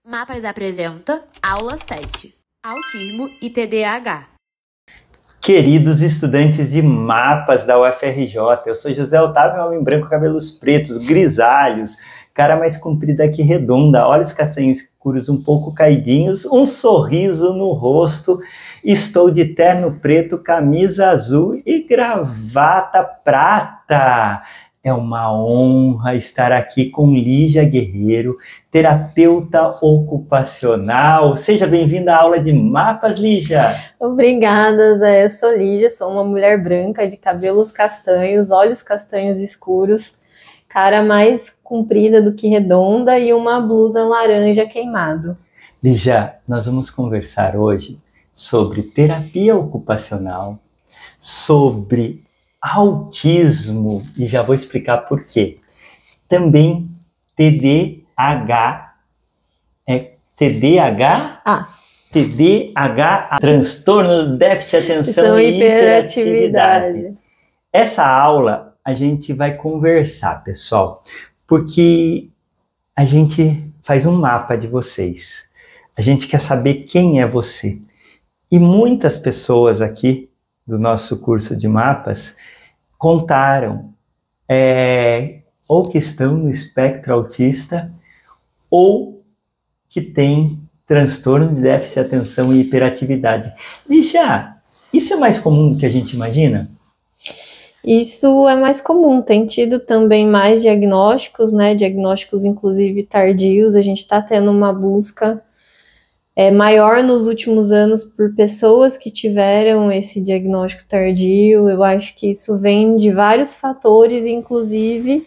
Mapas apresenta aula 7, Autismo e TDAH. Queridos estudantes de mapas da UFRJ, eu sou José Otávio, homem branco, cabelos pretos, grisalhos, cara mais comprida que redonda, olhos castanhos escuros um pouco caidinhos, um sorriso no rosto, estou de terno preto, camisa azul e gravata prata. É uma honra estar aqui com Lígia Guerreiro, terapeuta ocupacional. Seja bem-vinda à aula de mapas, Lígia. Obrigada, Zé. Eu sou Lígia, sou uma mulher branca de cabelos castanhos, olhos castanhos escuros, cara mais comprida do que redonda e uma blusa laranja queimado. Lígia, nós vamos conversar hoje sobre terapia ocupacional, sobre autismo, e já vou explicar por quê. Também TDAH, TDAH, transtorno do déficit de atenção e hiperatividade. Essa aula a gente vai conversar, pessoal, porque a gente faz um mapa de vocês. A gente quer saber quem é você. E muitas pessoas aqui do nosso curso de mapas contaram ou que estão no espectro autista ou que têm transtorno de déficit de atenção e hiperatividade. Lígia, isso é mais comum do que a gente imagina? Isso é mais comum, tem tido também mais diagnósticos, né? Diagnósticos inclusive tardios, a gente está tendo uma busca maior nos últimos anos por pessoas que tiveram esse diagnóstico tardio. Eu acho que isso vem de vários fatores, inclusive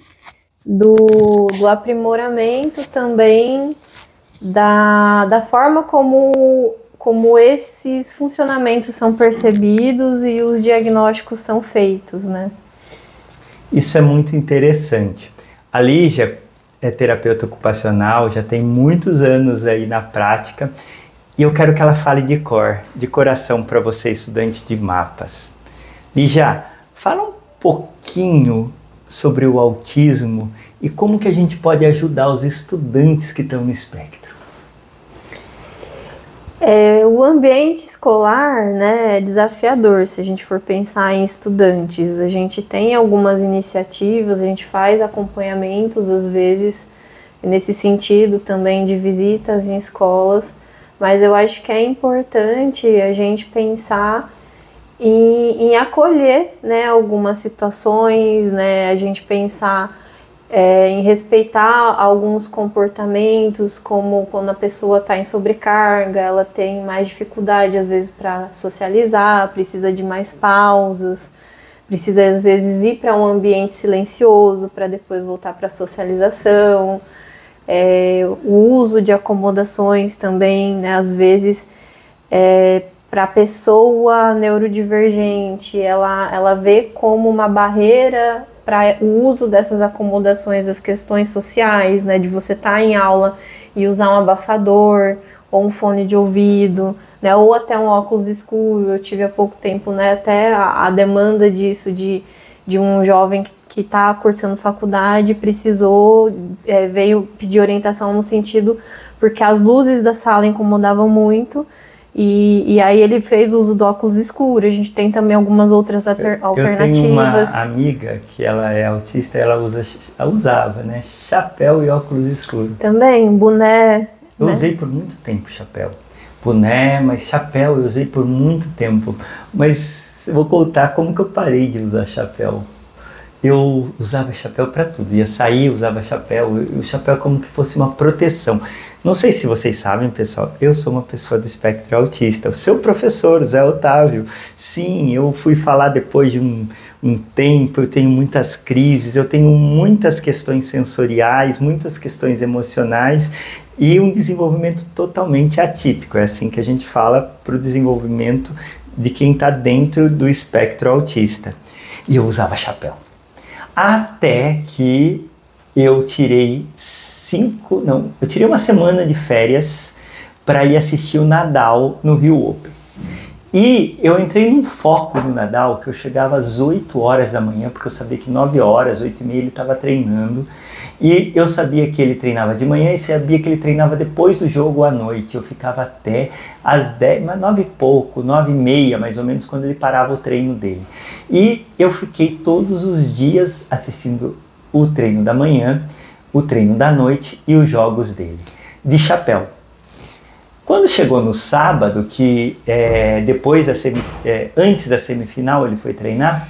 do aprimoramento também da forma como esses funcionamentos são percebidos e os diagnósticos são feitos, né? Isso é muito interessante. A Lígia é terapeuta ocupacional, já tem muitos anos aí na prática, e eu quero que ela fale de coração para você, estudante de mapas. Lígia, fala um pouquinho sobre o autismo e como que a gente pode ajudar os estudantes que estão no espectro. O ambiente escolar, né, é desafiador se a gente for pensar em estudantes. A gente tem algumas iniciativas, a gente faz acompanhamentos, às vezes, nesse sentido também de visitas em escolas, mas eu acho que é importante a gente pensar em acolher, né, algumas situações, né, a gente pensar em respeitar alguns comportamentos, como quando a pessoa está em sobrecarga, ela tem mais dificuldade às vezes para socializar, precisa de mais pausas, precisa às vezes ir para um ambiente silencioso para depois voltar para a socialização. O uso de acomodações também, né, às vezes para a pessoa neurodivergente, ela vê como uma barreira para o uso dessas acomodações, as questões sociais, né, de você estar em aula e usar um abafador ou um fone de ouvido, né, ou até um óculos escuro. Eu tive há pouco tempo, né, até a demanda disso, de um jovem que está cursando faculdade, veio pedir orientação no sentido, porque as luzes da sala incomodavam muito, e aí ele fez uso do óculos escuro. A gente tem também algumas outras alternativas. Eu tenho uma amiga que ela é autista, ela usava, né, chapéu e óculos escuros. Também, boné. Eu usei por muito tempo chapéu. Boné, mas chapéu eu usei por muito tempo. Mas eu vou contar como que eu parei de usar chapéu. Eu usava chapéu para tudo, ia sair, usava chapéu, e o chapéu como que fosse uma proteção. Não sei se vocês sabem, pessoal, eu sou uma pessoa do espectro autista, o seu professor, Zé Otávio. Sim, eu fui falar depois de um tempo, eu tenho muitas crises, eu tenho muitas questões sensoriais, muitas questões emocionais e um desenvolvimento totalmente atípico. É assim que a gente fala para o desenvolvimento de quem está dentro do espectro autista. E eu usava chapéu. Até que eu tirei uma semana de férias para ir assistir o Nadal no Rio Open. E eu entrei num foco no Nadal que eu chegava às 8 horas da manhã, porque eu sabia que 9 horas, 8h30 ele estava treinando. E eu sabia que ele treinava de manhã e sabia que ele treinava depois do jogo à noite. Eu ficava até às 10, mas 9 e pouco, 9 e meia mais ou menos, quando ele parava o treino dele. E eu fiquei todos os dias assistindo o treino da manhã, o treino da noite e os jogos dele, de chapéu. Quando chegou no sábado, que depois antes da semifinal ele foi treinar,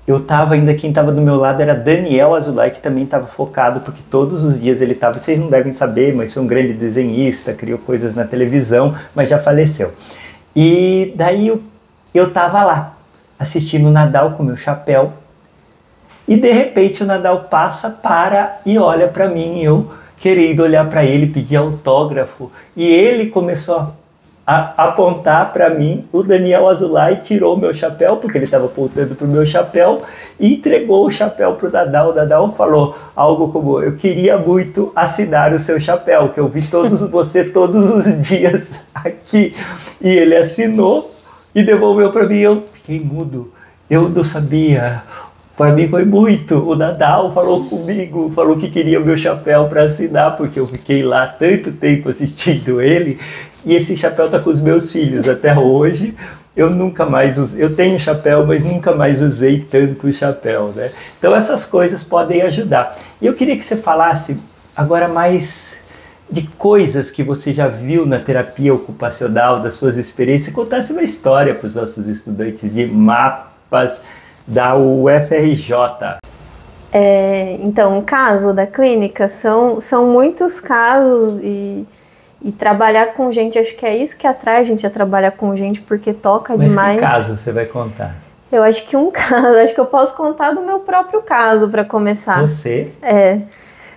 eu estava ainda, quem estava do meu lado era Daniel Azulay, que também estava focado, porque todos os dias ele estava, vocês não devem saber, mas foi um grande desenhista, criou coisas na televisão, mas já faleceu. E daí eu estava lá, assistindo o Nadal com meu chapéu, e de repente o Nadal para e olha para mim, eu querendo olhar para ele, pedir autógrafo, e ele começou a apontar para mim. O Daniel Azulay tirou o meu chapéu, porque ele estava apontando para o meu chapéu, e entregou o chapéu para o Nadal. O Nadal falou algo como: eu queria muito assinar o seu chapéu, que eu vi você todos os dias aqui. E ele assinou e devolveu para mim. Eu fiquei mudo, eu não sabia. Para mim foi muito. O Nadal falou comigo, falou que queria o meu chapéu para assinar, porque eu fiquei lá tanto tempo assistindo ele. E esse chapéu está com os meus filhos até hoje. Eu nunca mais usei, eu tenho chapéu, mas nunca mais usei tanto o chapéu, né? Então essas coisas podem ajudar. E eu queria que você falasse agora mais de coisas que você já viu na terapia ocupacional, das suas experiências, contasse uma história para os nossos estudantes de mapas da UFRJ. Então, o caso da clínica são muitos casos e trabalhar com gente, acho que é isso que atrai a gente a trabalhar com gente, porque toca demais. Mas que caso você vai contar? Eu acho que acho que eu posso contar do meu próprio caso para começar. Você?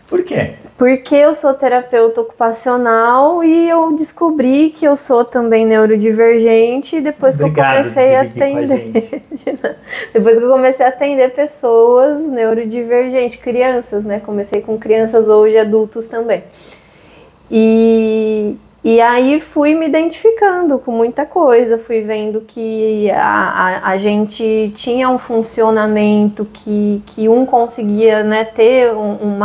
Por quê? Porque eu sou terapeuta ocupacional e eu descobri que eu sou também neurodivergente depois que eu comecei a atender. Depois que eu comecei a atender pessoas neurodivergentes, crianças, né? Comecei com crianças, hoje adultos também. E aí fui me identificando com muita coisa, fui vendo que a gente tinha um funcionamento que um conseguia, né, ter um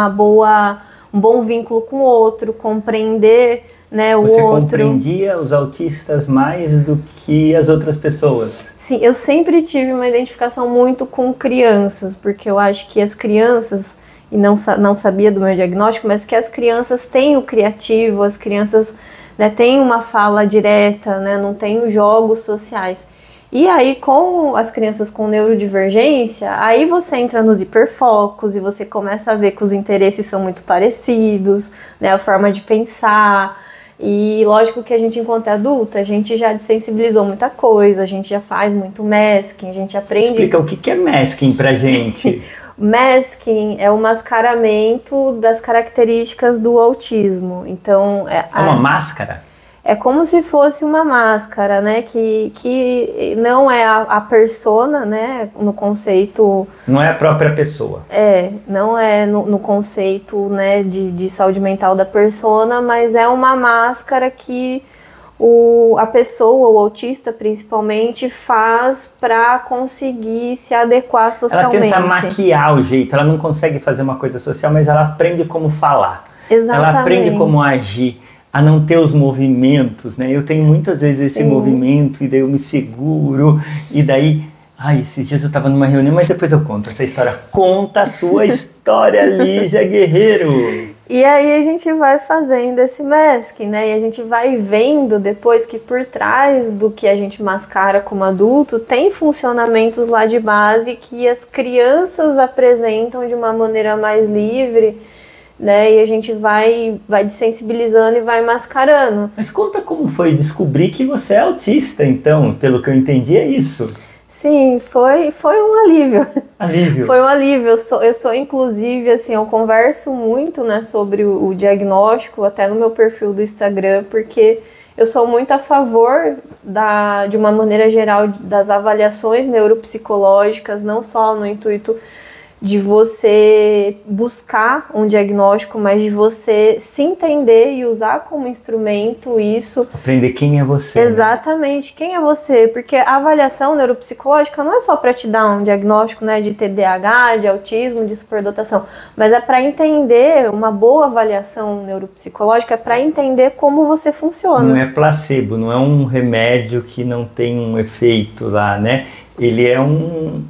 bom vínculo com o outro, compreender, né, o outro. Você compreendia os autistas mais do que as outras pessoas? Sim, eu sempre tive uma identificação muito com crianças, porque eu acho que as crianças, e não sabia do meu diagnóstico, mas que as crianças têm o criativo, as crianças, né, têm uma fala direta, né, não têm os jogos sociais. E aí, com as crianças com neurodivergência, aí você entra nos hiperfocos e você começa a ver que os interesses são muito parecidos, né, a forma de pensar. E lógico que a gente, enquanto adulta, a gente já desensibilizou muita coisa, a gente já faz muito masking, a gente aprende... Explica o que é masking pra gente. Masking é o mascaramento das características do autismo. Então, é uma máscara? É como se fosse uma máscara, né? Que não é a persona, né? No conceito... Não é a própria pessoa. Não é no conceito, né, de saúde mental da persona, mas é uma máscara que a pessoa, o autista principalmente, faz para conseguir se adequar socialmente. Ela tenta maquiar o jeito, ela não consegue fazer uma coisa social, mas ela aprende como falar. Exatamente. Ela aprende como agir, a não ter os movimentos, né? Eu tenho muitas vezes esse movimento e daí eu me seguro e daí... esses dias eu tava numa reunião, mas depois eu conto essa história. Conta a sua história, Lígia Guerreiro! E aí a gente vai fazendo esse masking, né? E a gente vai vendo depois que por trás do que a gente mascara como adulto, tem funcionamentos lá de base que as crianças apresentam de uma maneira mais livre, né? E a gente vai desensibilizando e vai mascarando. Mas conta como foi descobrir que você é autista, então, pelo que eu entendi, é isso. Sim, foi um alívio. Alívio. Foi um alívio. Eu sou inclusive, assim, eu converso muito, né, sobre o diagnóstico, até no meu perfil do Instagram, porque eu sou muito a favor de uma maneira geral das avaliações neuropsicológicas, não só no intuito de você buscar um diagnóstico, mas de você se entender e usar como instrumento isso. Aprender quem é você. Exatamente, né? Quem é você? Porque a avaliação neuropsicológica não é só para te dar um diagnóstico, né, de TDAH, de autismo, de superdotação, mas é para entender, uma boa avaliação neuropsicológica é para entender como você funciona. Não é placebo, não é um remédio que não tem um efeito lá, né? Ele é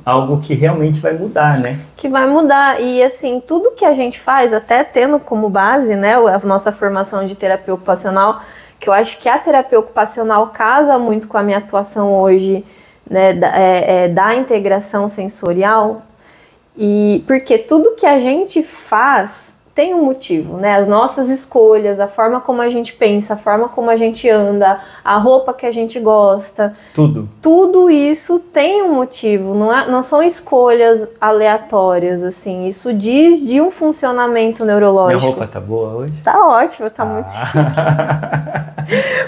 algo que realmente vai mudar, né? Que vai mudar. E assim, tudo que a gente faz, até tendo como base, né, a nossa formação de terapia ocupacional, que eu acho que a terapia ocupacional casa muito com a minha atuação hoje, né, da integração sensorial. E porque tudo que a gente faz tem um motivo, né? As nossas escolhas, a forma como a gente pensa, a forma como a gente anda, a roupa que a gente gosta. Tudo isso tem um motivo, não são escolhas aleatórias, assim. Isso diz de um funcionamento neurológico. Minha roupa tá boa hoje? Tá ótima, tá muito chique.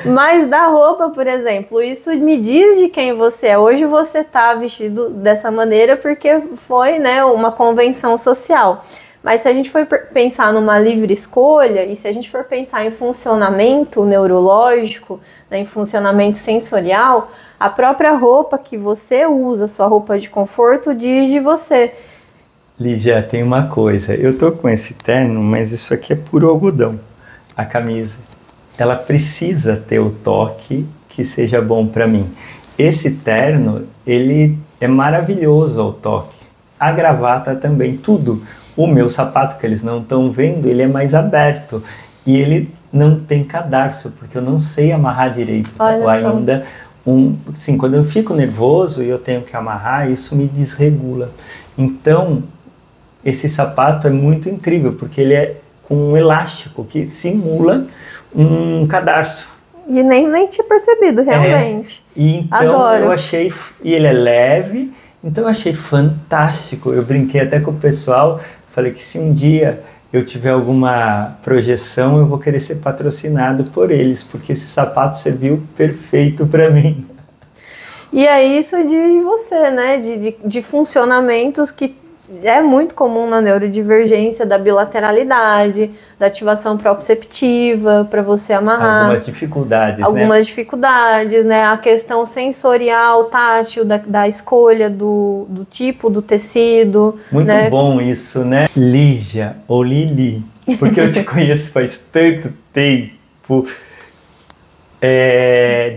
Mas da roupa, por exemplo, isso me diz de quem você é. Hoje você tá vestido dessa maneira porque foi, né, uma convenção social. Mas se a gente for pensar numa livre escolha, e se a gente for pensar em funcionamento neurológico, né, em funcionamento sensorial, a própria roupa que você usa, sua roupa de conforto, diz de você. Lígia, tem uma coisa. Eu tô com esse terno, mas isso aqui é puro algodão. A camisa, ela precisa ter o toque que seja bom para mim. Esse terno, ele é maravilhoso ao toque. A gravata também, tudo. O meu sapato, que eles não estão vendo, ele é mais aberto e ele não tem cadarço, porque eu não sei amarrar direito. Olha ou ainda, assim, quando eu fico nervoso e eu tenho que amarrar, isso me desregula. Então, esse sapato é muito incrível, porque ele é com um elástico que simula um cadarço. E nem tinha percebido, realmente. E então Adoro. eu achei, e ele é leve, então eu achei fantástico. Eu brinquei até com o pessoal, falei que se um dia eu tiver alguma projeção, eu vou querer ser patrocinado por eles, porque esse sapato serviu perfeito para mim. E aí isso diz de você, né? De funcionamentos que é muito comum na neurodivergência, da bilateralidade, da ativação proprioceptiva, para você amarrar. Algumas dificuldades, Algumas dificuldades, né? A questão sensorial, tátil, da escolha do tipo do tecido. Muito, né? Bom isso, né? Lígia, ou Lili, porque eu te conheço faz tanto tempo,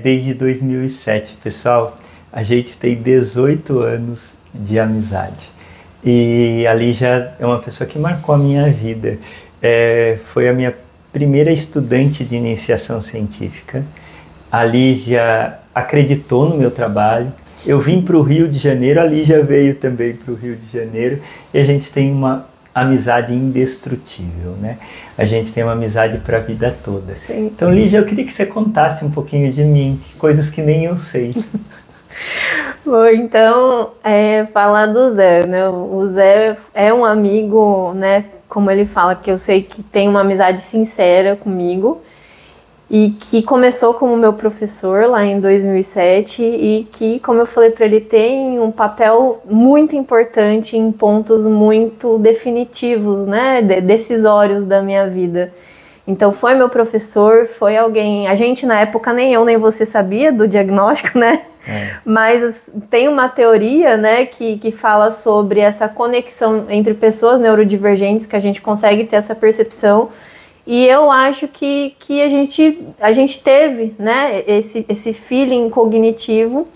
desde 2007, pessoal. A gente tem 18 anos de amizade. E a Lígia é uma pessoa que marcou a minha vida. Foi a minha primeira estudante de iniciação científica. A Lígia acreditou no meu trabalho. Eu vim para o Rio de Janeiro, a Lígia veio também para o Rio de Janeiro. E a gente tem uma amizade indestrutível, né? A gente tem uma amizade para a vida toda. Sim. Então, Lígia, eu queria que você contasse um pouquinho de mim, coisas que nem eu sei. Bom, então, falar do Zé, né? O Zé é um amigo, né? Como ele fala, que eu sei que tem uma amizade sincera comigo e que começou como meu professor lá em 2007 e que, como eu falei para ele, tem um papel muito importante em pontos muito definitivos, né? Decisórios da minha vida. Então foi meu professor, foi alguém... A gente na época, nem eu nem você sabia do diagnóstico, né? Mas tem uma teoria, né, que fala sobre essa conexão entre pessoas neurodivergentes, que a gente consegue ter essa percepção. E eu acho que a gente teve, né, esse feeling cognitivo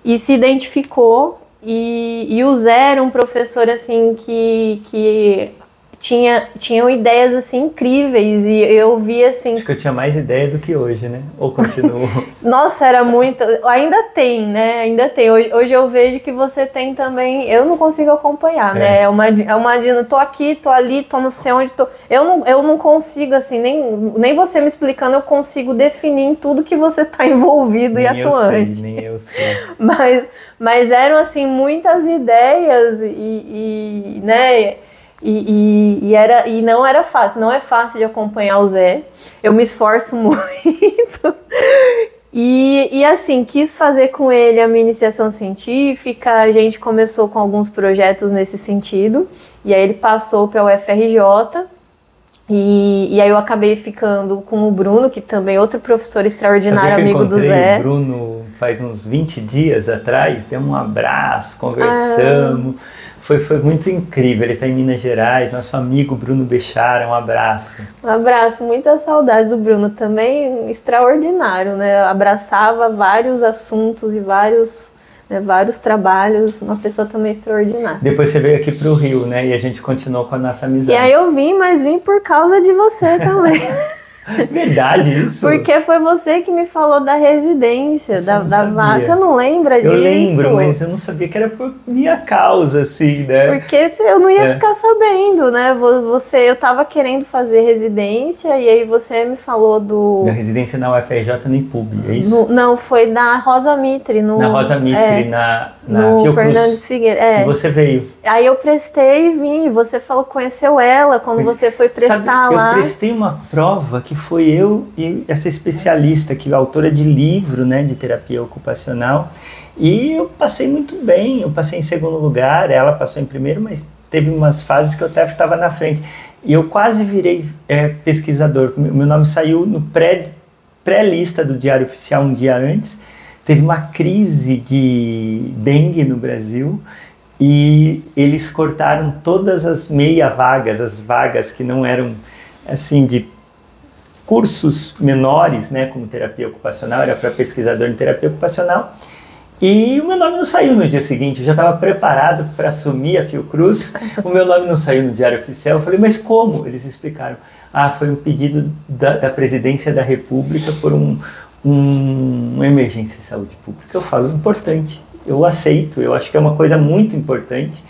e se identificou. E o Zé era um professor assim que tinham ideias assim incríveis e eu vi assim... Acho que eu tinha mais ideia do que hoje, né? Ou continuo? Nossa, era muito... Ainda tem, né? Ainda tem. Hoje eu vejo que você tem também... Eu não consigo acompanhar, né? É uma tô aqui, tô ali, tô não sei onde, tô... Eu não consigo, assim, nem você me explicando, eu consigo definir em tudo que você tá envolvido Nem e atuante. Nem eu sei. Mas eram, assim, muitas ideias né... E não era fácil, não é fácil de acompanhar o Zé. Eu me esforço muito. E assim, quis fazer com ele a minha iniciação científica, a gente começou com alguns projetos nesse sentido, e aí ele passou para o UFRJ, e aí eu acabei ficando com o Bruno, que também é outro professor extraordinário, amigo do Zé. O Bruno faz uns 20 dias atrás, deu um abraço, conversamos, foi muito incrível. Ele está em Minas Gerais, nosso amigo Bruno Bechara, um abraço. Um abraço, muita saudade do Bruno, também extraordinário, né? Abraçava vários assuntos e vários trabalhos, uma pessoa também extraordinária. Depois você veio aqui para o Rio, né? E a gente continuou com a nossa amizade. E aí eu vim, mas vim por causa de você também. Verdade isso? Porque foi você que me falou da residência, da vaga. Você não lembra disso? Eu lembro, mas eu não sabia que era por minha causa, assim, né? Porque eu não ia ficar sabendo, né? Eu tava querendo fazer residência e aí você me falou da residência na UFRJ no IPUB, é isso? Não, foi na Rosa Mitre. Na Rosa Mitre, na no Fiocruz. Fernandes Figueiredo. E você veio. Aí eu prestei e vim, e você falou que conheceu ela quando você foi prestar lá. Eu prestei uma prova que foi eu e essa especialista, que é autora de livro, né, de terapia ocupacional, e eu passei muito bem. Eu passei em segundo lugar, ela passou em primeiro, mas teve umas fases que eu até estava na frente. E eu quase virei pesquisador. Meu nome saiu no pré-lista do Diário Oficial um dia antes. Teve uma crise de dengue no Brasil e eles cortaram todas as meia-vagas, as vagas que não eram assim de cursos menores, né, como terapia ocupacional, era para pesquisador em terapia ocupacional. E o meu nome não saiu no dia seguinte, eu já estava preparado para assumir a Fiocruz, o meu nome não saiu no Diário Oficial. Eu falei, mas como? Eles explicaram. Foi um pedido da Presidência da República por uma emergência de saúde pública. Eu falo, importante, eu aceito, eu acho que é uma coisa muito importante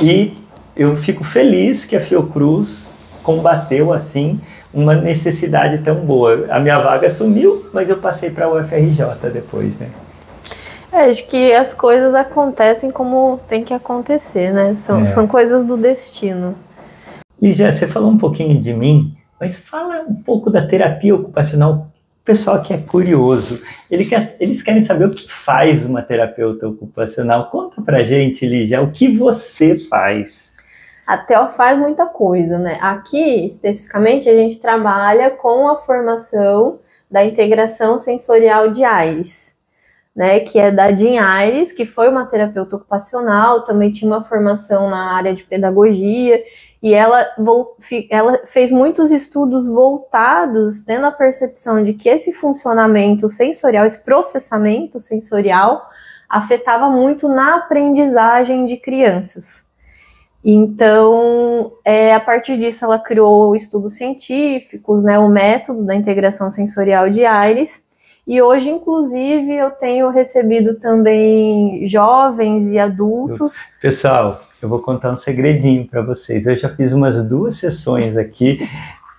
e eu fico feliz que a Fiocruz combateu assim uma necessidade tão boa. A minha vaga sumiu, mas eu passei para a UFRJ depois, né? Acho que as coisas acontecem como tem que acontecer, né? São coisas do destino. Lígia, você falou um pouquinho de mim, mas fala um pouco da terapia ocupacional. O pessoal que é curioso, eles querem saber o que faz uma terapeuta ocupacional. Conta pra gente, Lígia, o que você faz? A TEO faz muita coisa, né? Aqui, especificamente, a gente trabalha com a formação da integração sensorial de Aires, né? Que é da Jean Aires, que foi uma terapeuta ocupacional, também tinha uma formação na área de pedagogia, e ela fez muitos estudos voltados, tendo a percepção de que esse funcionamento sensorial, esse processamento sensorial, afetava muito na aprendizagem de crianças. Então, a partir disso, ela criou estudos científicos, né, o método da integração sensorial de Aires, e hoje, inclusive, eu tenho recebido também jovens e adultos. Pessoal, eu vou contar um segredinho para vocês. Eu já fiz umas 2 sessões aqui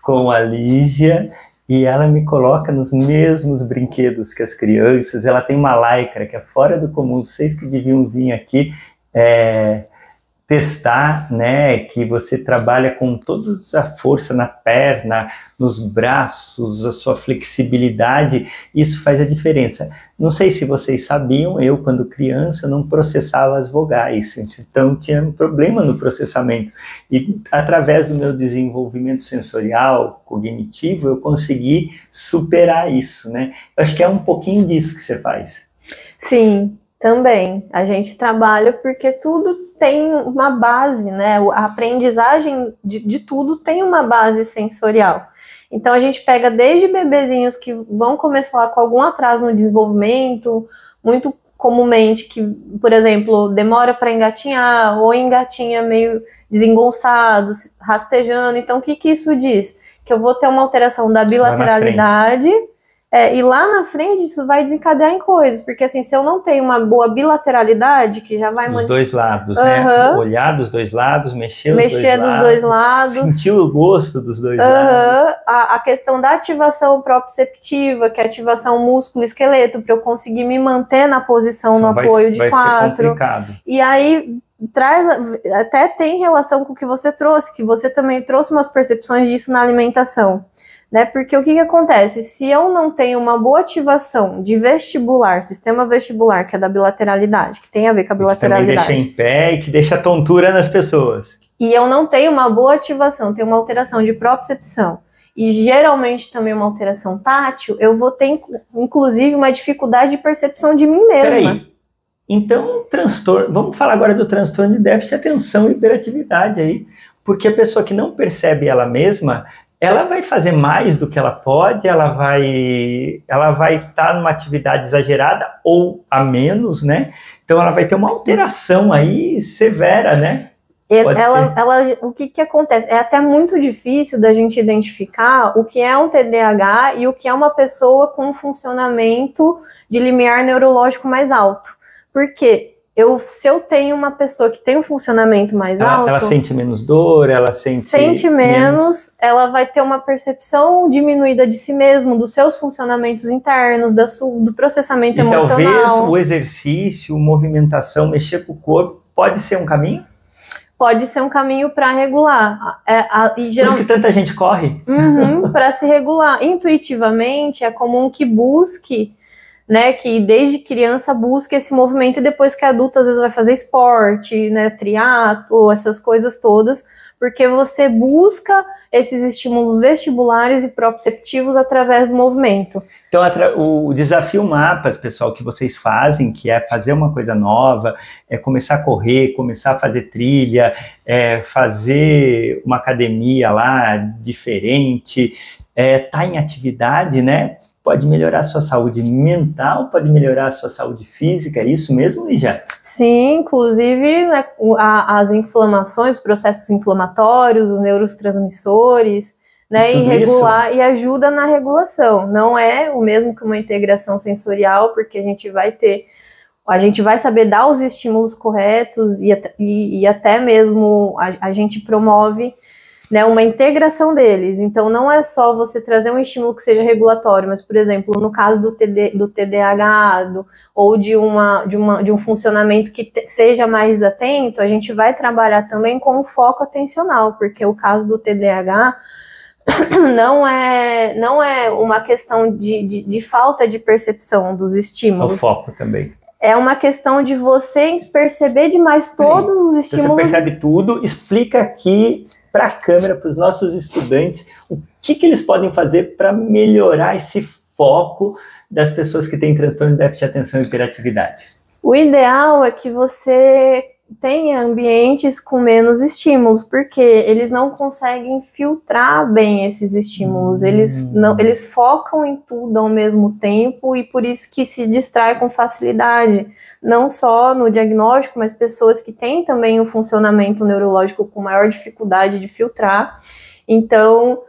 com a Lígia e ela me coloca nos mesmos brinquedos que as crianças. Ela tem uma lycra que é fora do comum. Vocês que deviam vir aqui testar, né, que você trabalha com toda a força na perna, nos braços, a sua flexibilidade, isso faz a diferença. Não sei se vocês sabiam, eu quando criança não processava as vogais, então tinha um problema no processamento, e através do meu desenvolvimento sensorial, cognitivo, eu consegui superar isso, né? Eu acho que é um pouquinho disso que você faz. Sim, também. A gente trabalha porque tudo tem uma base, né? A aprendizagem de tudo tem uma base sensorial. Então a gente pega desde bebezinhos que vão começar lá com algum atraso no desenvolvimento, muito comumente que, por exemplo, demora para engatinhar ou engatinha meio desengonçado, rastejando. Então o que isso diz? Que eu vou ter uma alteração da bilateralidade. E lá na frente isso vai desencadear em coisas, porque assim, se eu não tenho uma boa bilateralidade, que já vai... Dos dois lados, né? Olhar dos dois lados, mexer dos dois lados. Sentir o gosto dos dois lados. A questão da ativação proprioceptiva, que é a ativação músculo-esqueleto, para eu conseguir me manter na posição no apoio de 4. Vai ser complicado. E aí... até tem relação com o que você trouxe, que você também trouxe umas percepções disso na alimentação, né? Porque o que acontece? Se eu não tenho uma boa ativação de vestibular, sistema vestibular, que é da bilateralidade, que tem a ver com a bilateralidade. Que também deixa em pé e que deixa tontura nas pessoas. E eu não tenho uma boa ativação, tenho uma alteração de propriocepção e geralmente também uma alteração tátil, eu vou ter, inclusive, uma dificuldade de percepção de mim mesma. Peraí. Então, transtorno. Vamos falar agora do transtorno de déficit de atenção e hiperatividade aí. Porque a pessoa que não percebe ela mesma, ela vai fazer mais do que ela pode, ela vai estar numa atividade exagerada ou a menos, né? Então ela vai ter uma alteração aí severa, né? O que acontece? É até muito difícil da gente identificar o que é um TDAH e o que é uma pessoa com um funcionamento de limiar neurológico mais alto. Porque se eu tenho uma pessoa que tem um funcionamento mais alto... Ela sente menos dor, ela sente menos, ela vai ter uma percepção diminuída de si mesmo, dos seus funcionamentos internos, do processamento emocional. Talvez o exercício, movimentação, mexer com o corpo, pode ser um caminho? Pode ser um caminho para regular. Por isso que tanta gente corre? Para se regular. Intuitivamente, é comum que busque, né, que desde criança busque esse movimento e depois que é adulto, às vezes vai fazer esporte, né, triatlo, essas coisas todas, porque você busca esses estímulos vestibulares e proprioceptivos através do movimento. Então, o desafio mapas, pessoal, que vocês fazem, que é fazer uma coisa nova, é começar a correr, começar a fazer trilha, fazer uma academia lá diferente, tá em atividade, né? Pode melhorar a sua saúde mental, pode melhorar a sua saúde física, é isso mesmo, Lígia? Sim, inclusive, né, as inflamações, os processos inflamatórios, os neurotransmissores, né, e ajuda na regulação. Não é o mesmo que uma integração sensorial, porque a gente vai saber dar os estímulos corretos e até mesmo a gente promove, né, uma integração deles. Então, não é só você trazer um estímulo que seja regulatório, mas, por exemplo, no caso do TDAH ou de um funcionamento que seja mais desatento, a gente vai trabalhar também com o foco atencional, porque o caso do TDAH não é uma questão de falta de percepção dos estímulos. O foco também. É uma questão de você perceber demais todos os estímulos. Você percebe tudo, explica aqui para a câmera, para os nossos estudantes, o que eles podem fazer para melhorar esse foco das pessoas que têm transtorno de déficit de atenção e hiperatividade. O ideal é que você tenha ambientes com menos estímulos, porque eles não conseguem filtrar bem esses estímulos, eles focam em tudo ao mesmo tempo e por isso que se distrai com facilidade, não só no diagnóstico, mas pessoas que têm também um funcionamento neurológico com maior dificuldade de filtrar, então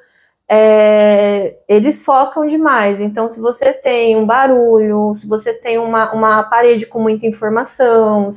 eles focam demais. Então, se você tem um barulho, se você tem uma parede com muita informação,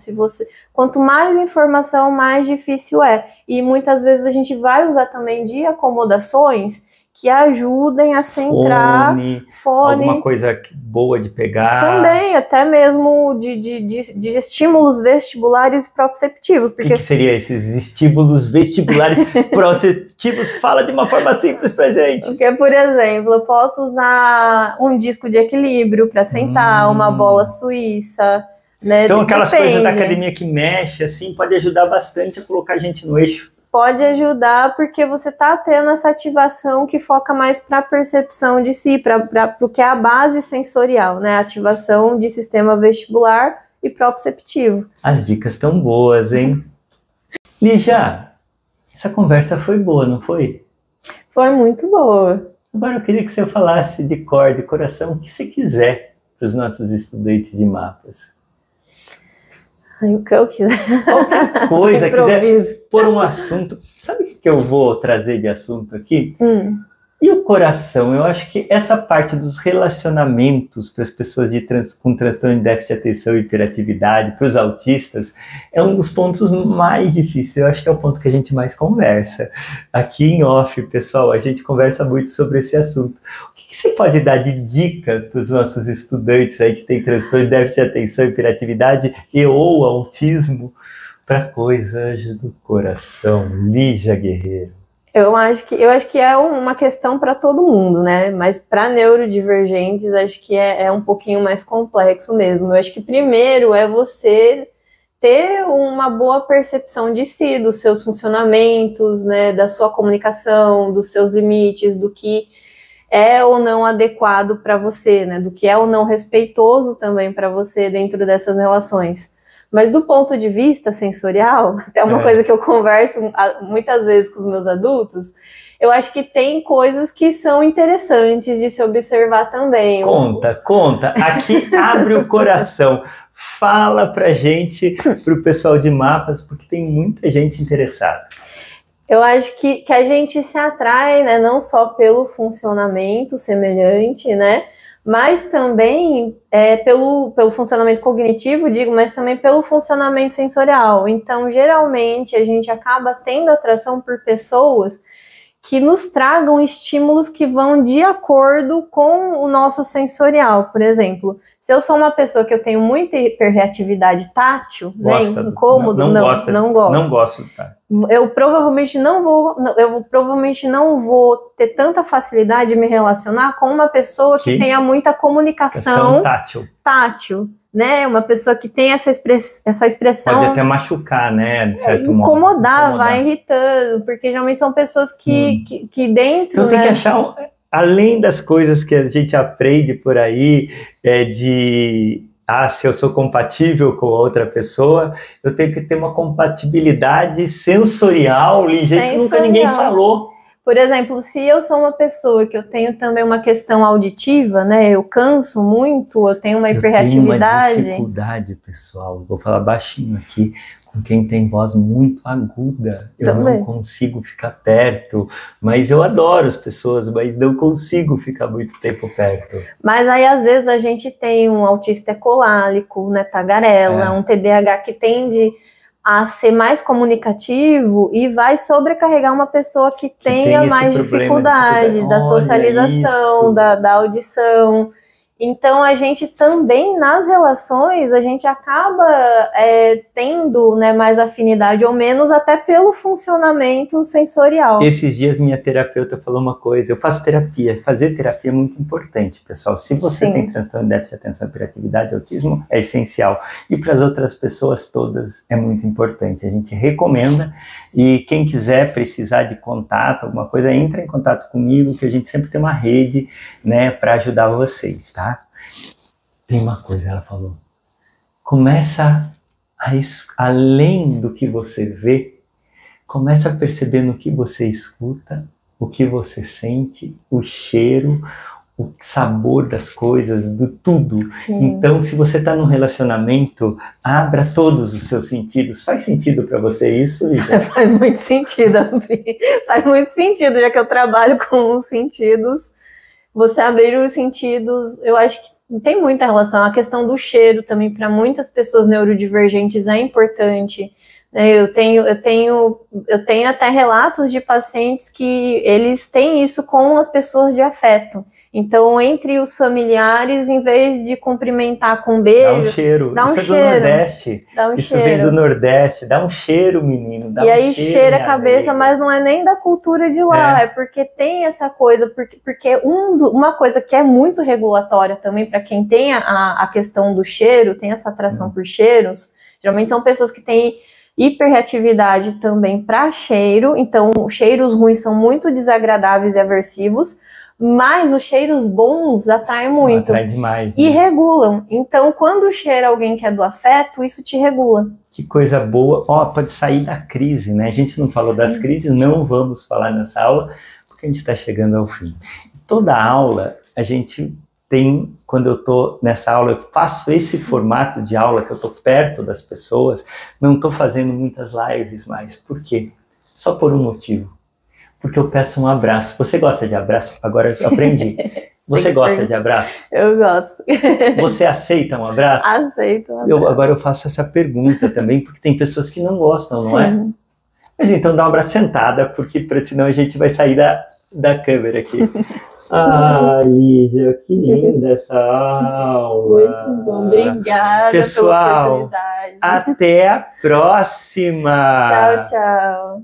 quanto mais informação, mais difícil é. E muitas vezes a gente vai usar também de acomodações que ajudem a centrar fone, alguma coisa boa de pegar. Também, até mesmo de estímulos vestibulares e proprioceptivos. Porque... O que seria esses estímulos vestibulares proprioceptivos? Fala de uma forma simples pra gente. Porque, por exemplo, eu posso usar um disco de equilíbrio para sentar, uma bola suíça, né? Então aquelas coisas da academia que mexe, assim, pode ajudar bastante a colocar a gente no eixo. Pode ajudar porque você está tendo essa ativação que foca mais para a percepção de si, para o que é a base sensorial, né? Ativação de sistema vestibular e proprioceptivo. As dicas estão boas, hein? Lígia, essa conversa foi boa, não foi? Foi muito boa. Agora eu queria que você falasse de cor, de coração, o que você quiser para os nossos estudantes de mapas. O que eu quiser. Qualquer coisa, quiser pôr um assunto. Sabe o que eu vou trazer de assunto aqui? E o coração? Eu acho que essa parte dos relacionamentos para as pessoas com transtorno de déficit de atenção e hiperatividade, para os autistas, é um dos pontos mais difíceis. Eu acho que é o ponto que a gente mais conversa. Aqui em off, pessoal, a gente conversa muito sobre esse assunto. O que você pode dar de dica para os nossos estudantes aí que têm transtorno de déficit de atenção e hiperatividade ou autismo para coisas do coração? Lígia Guerreiro. Eu acho que é uma questão para todo mundo, né? Mas para neurodivergentes, acho que é um pouquinho mais complexo mesmo. Eu acho que primeiro é você ter uma boa percepção de si, dos seus funcionamentos, né? Da sua comunicação, dos seus limites, do que é ou não adequado para você, né? Do que é ou não respeitoso também para você dentro dessas relações. Mas do ponto de vista sensorial, até uma coisa que eu converso muitas vezes com os meus adultos, eu acho que tem coisas que são interessantes de se observar também. Conta. Aqui abre o coração. Fala pra gente, pro pessoal de mapas, porque tem muita gente interessada. Eu acho que a gente se atrai, né, não só pelo funcionamento semelhante, né, mas também pelo funcionamento cognitivo, digo, mas também pelo funcionamento sensorial. Então, geralmente, a gente acaba tendo atração por pessoas que nos tragam estímulos que vão de acordo com o nosso sensorial. Por exemplo, se eu sou uma pessoa que eu tenho muita hiperreatividade tátil, né, incômodo, não gosto. Não gosto do tátil. Eu provavelmente não vou ter tanta facilidade de me relacionar com uma pessoa que tenha muita comunicação tátil, né? Uma pessoa que tem essa expressão. Pode até machucar, né? De certo modo. Incomodar, vai irritando, porque geralmente são pessoas que dentro. Então tem que achar, além das coisas que a gente aprende por aí, se eu sou compatível com outra pessoa, eu tenho que ter uma compatibilidade sensorial, ligeira, isso nunca ninguém falou. Por exemplo, se eu sou uma pessoa que eu tenho também uma questão auditiva, né, eu canso muito, eu tenho uma hiperreatividade. Eu tenho uma dificuldade, pessoal, vou falar baixinho aqui, com quem tem voz muito aguda, eu não consigo ficar perto, mas eu adoro as pessoas, mas não consigo ficar muito tempo perto. Mas aí às vezes a gente tem um autista ecolálico, né, tagarela, um TDAH que tende a ser mais comunicativo e vai sobrecarregar uma pessoa que tenha mais dificuldade da socialização, da audição. Então, a gente também, nas relações, a gente acaba tendo, né, mais afinidade ou menos, até pelo funcionamento sensorial. Esses dias minha terapeuta falou uma coisa, eu faço terapia, fazer terapia é muito importante, pessoal. Se você tem transtorno de déficit de atenção, hiperatividade, autismo, é essencial. E para as outras pessoas todas é muito importante. A gente recomenda, e quem quiser precisar de contato, alguma coisa, entra em contato comigo, que a gente sempre tem uma rede, né, para ajudar vocês, tá? Tem uma coisa, ela falou, começa além do que você vê, começa a perceber no que você escuta, o que você sente, o cheiro, o sabor das coisas, do tudo. Então, se você está num relacionamento, abra todos os seus sentidos. Faz sentido para você isso, Lígia? Faz muito sentido, Ampli. Faz muito sentido, já que eu trabalho com os sentidos. Você abrir os sentidos, eu acho que tem muita relação. A questão do cheiro também, para muitas pessoas neurodivergentes, é importante. Eu tenho até relatos de pacientes que eles têm isso com as pessoas de afeto. Então, entre os familiares, em vez de cumprimentar com um beijo... Dá um cheiro. Isso é do Nordeste. Isso vem do Nordeste. Dá um cheiro, menino. E aí cheira a cabeça, mas não é nem da cultura de lá. É porque tem essa coisa. Porque uma coisa que é muito regulatória também, para quem tem a questão do cheiro, tem essa atração por cheiros, geralmente são pessoas que têm hiperreatividade também para cheiro. Então, os cheiros ruins são muito desagradáveis e aversivos. Mas os cheiros bons atraem muito. Atrai demais. E regulam. Então, quando cheira alguém que é do afeto, isso te regula. Que coisa boa. Pode sair da crise, né? A gente não falou das crises, não vamos falar nessa aula, porque a gente está chegando ao fim. Toda aula, a gente tem, quando eu estou nessa aula, eu faço esse formato de aula, que eu estou perto das pessoas, não estou fazendo muitas lives mais. Por quê? Só por um motivo. Porque eu peço um abraço. Você gosta de abraço? Agora eu aprendi. Você gosta de abraço? Eu gosto. Você aceita um abraço? Aceito um abraço. Agora eu faço essa pergunta também, porque tem pessoas que não gostam, não é? Mas então dá um abraço sentada, porque senão a gente vai sair da câmera aqui. Lígia, que linda essa aula. Muito bom, obrigada, pessoal, pela oportunidade. Até a próxima. Tchau, tchau.